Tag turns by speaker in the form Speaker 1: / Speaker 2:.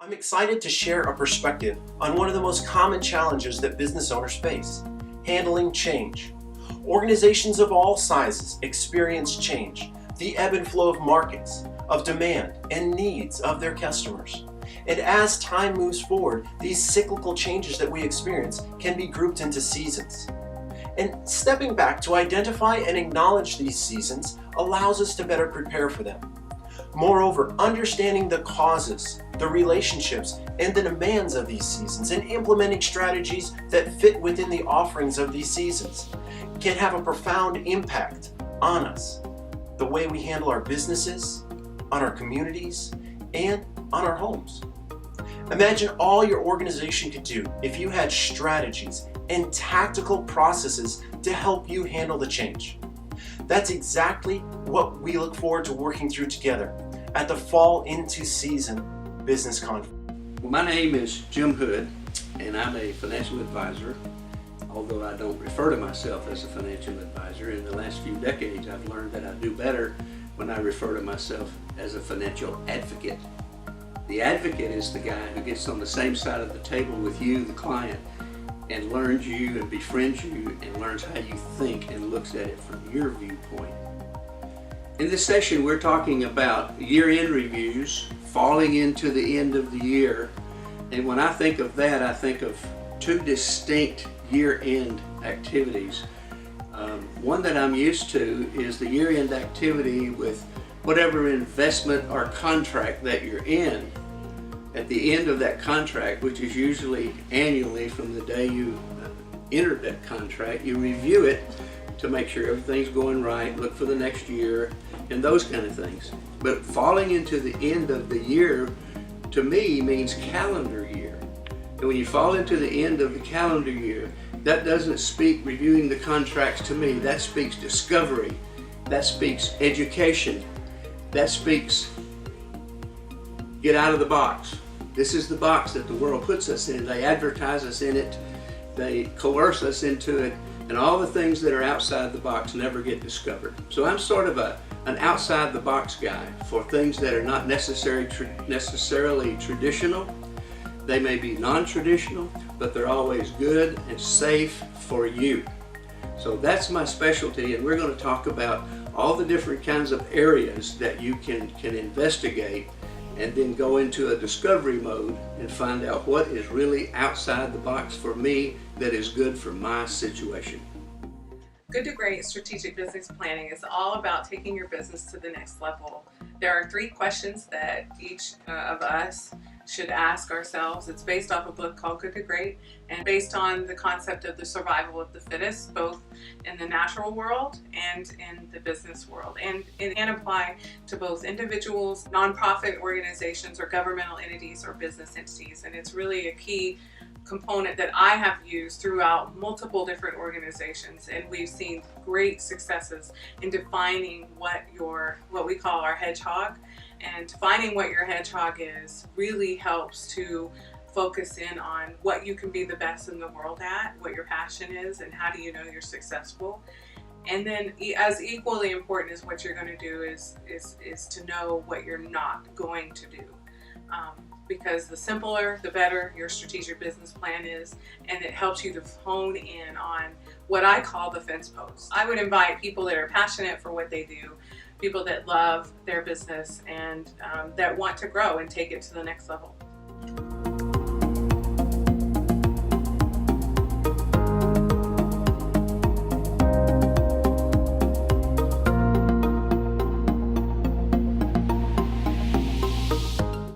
Speaker 1: I'm excited to share a perspective on one of the most common challenges that business owners face: handling change. Organizations of all sizes experience change, the ebb and flow of markets, of demand and needs of their customers. And as time moves forward, these cyclical changes that we experience can be grouped into seasons. And stepping back to identify and acknowledge these seasons allows us to better prepare for them. Moreover, understanding the causes, the relationships, and the demands of these seasons and implementing strategies that fit within the offerings of these seasons can have a profound impact on us, the way we handle our businesses, on our communities, and on our homes. Imagine all your organization could do if you had strategies and tactical processes to help you handle the change. That's exactly what we look forward to working through together at the Fall Into Season Business Conference.
Speaker 2: Well, my name is Jim Hood, and I'm a financial advisor. Although I don't refer to myself as a financial advisor, in the last few decades I've learned that I do better when I refer to myself as a financial advocate. The advocate is the guy who gets on the same side of the table with you, the client, and learns you and befriends you and learns how you think and looks at it from your viewpoint. In this session, we're talking about year-end reviews, falling into the end of the year. And when I think of that, I think of two distinct year-end activities. One that I'm used to is the year-end activity with whatever investment or contract that you're in. At the end of that contract, which is usually annually from the day you entered that contract, you review it to make sure everything's going right, look for the next year, and those kind of things. But falling into the end of the year, to me, means calendar year. And when you fall into the end of the calendar year, that doesn't speak reviewing the contracts to me. That speaks discovery. That speaks education. That speaks get out of the box. This is the box that the world puts us in. They advertise us in it. They coerce us into it. And all the things that are outside the box never get discovered. So I'm sort of an outside the box guy for things that are not necessarily traditional. They may be non-traditional, but they're always good and safe for you. So that's my specialty, and we're going to talk about all the different kinds of areas that you can investigate and then go into a discovery mode and find out what is really outside the box for me that is good for my situation.
Speaker 3: Good to Great strategic business planning is all about taking your business to the next level. There are 3 questions that each of us should ask ourselves. It's based off a book called Good to Great and based on the concept of the survival of the fittest, both in the natural world and in the business world. And it can apply to both individuals, nonprofit organizations, or governmental entities or business entities. And it's really a key component that I have used throughout multiple different organizations, and we've seen great successes in defining what we call our hedgehog. And finding what your hedgehog is really helps to focus in on what you can be the best in the world at, what your passion is, and how do you know you're successful. And then as equally important as what you're going to do is to know what you're not going to do. Because the simpler, the better your strategic business plan is, and it helps you to hone in on what I call the fence posts. I would invite people that are passionate for what they do, people that love their business, and that want to grow and take it to the next level.